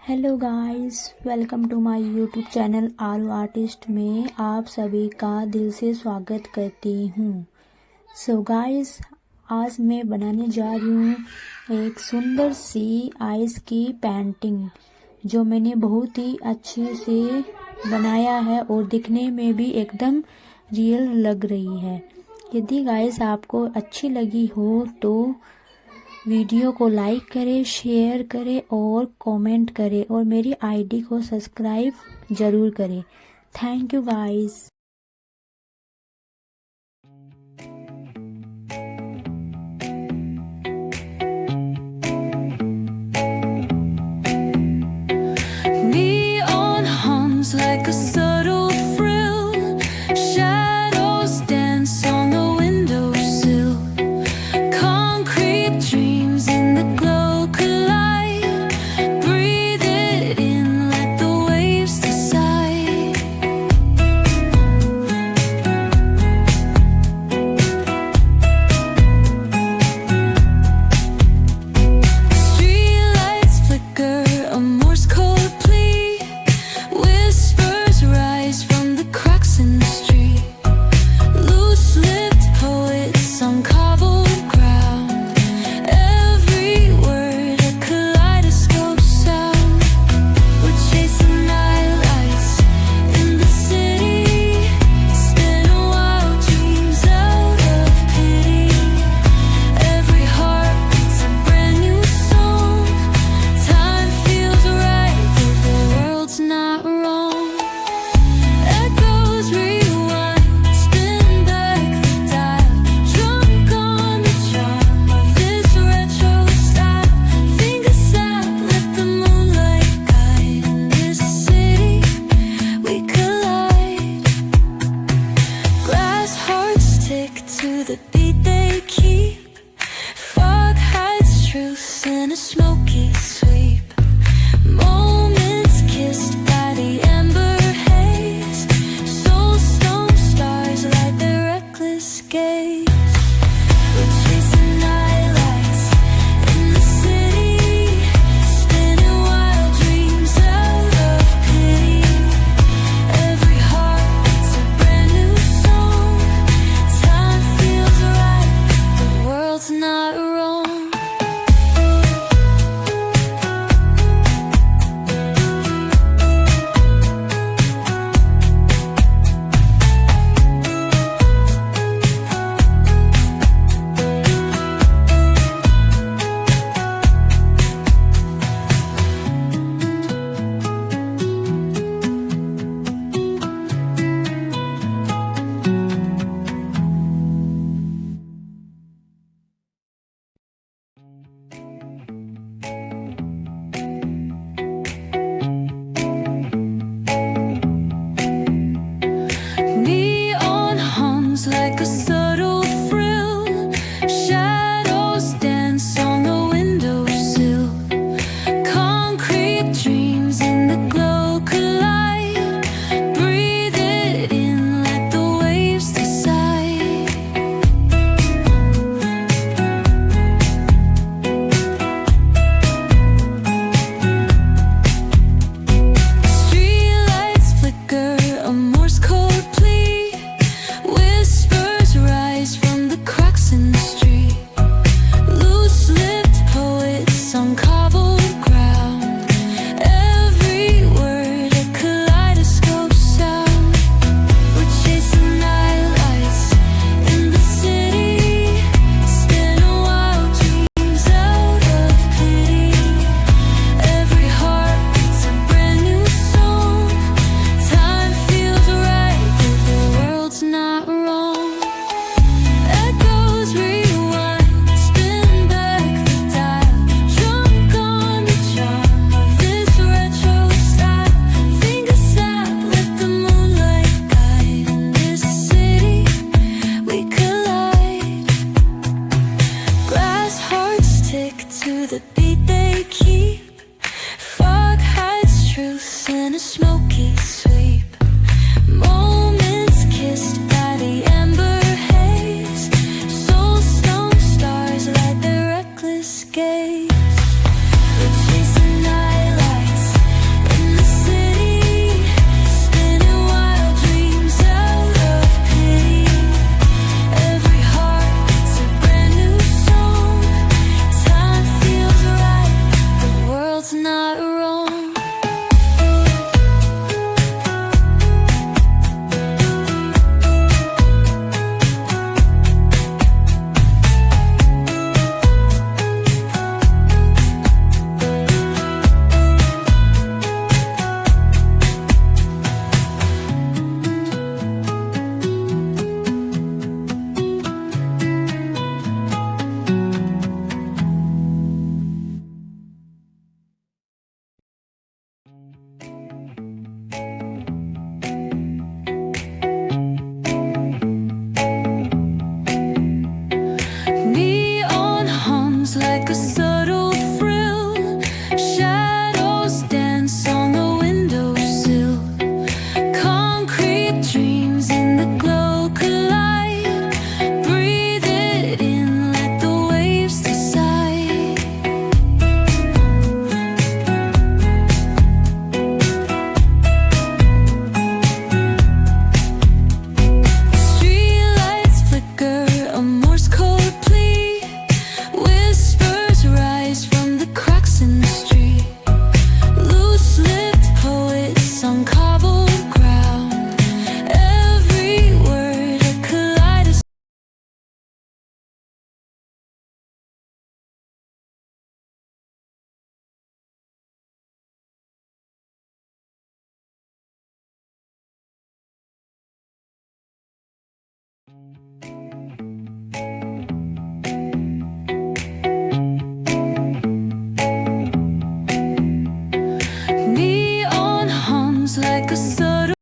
Hello guys, welcome to my YouTube channel Aaru artist में आप सभी का दिल से स्वागत करती हूँ। सो गाइस, आज मैं बनाने जा रही हूँ एक सुंदर सी आइस की पेंटिंग जो मैंने बहुत ही अच्छे से बनाया है और दिखने में भी एकदम रियल लग रही है। यदि गाइस आपको अच्छी लगी हो तो वीडियो को लाइक करें, शेयर करें और कमेंट करें और मेरी आईडी को सब्सक्राइब ज़रूर करें। Thank you guys. Neon hums like a subtle frill. Shadows dance on the windowsill. Concrete dreams in the glow collide. Breathe it in, let the waves decide. Streetlights flicker, a Morse code plea. Whispers rise from the cracks in the street. Loose-lipped poets on cobbled ground. Every word a kaleidoscope sound. We're chasing nightlights in the city, spinning wild dreams out of pity. Every heart beats a brand new song. Time feels right, but the world's not wrong. Echoes rewind, spin back the dial. Drunk on the charm of this retro style. Fingers out, let the moonlight guide. In this city, we collide. Glass hearts tick to the beat they keep. Fog hides truth in a smoky sweep. Moments kissed by the amber haze. Soulstone stars light their reckless gaze. We're chasing nightlights in the city, spinning wild dreams out of pity. Every heart beats a brand new song. Time feels right, the world's not wrong.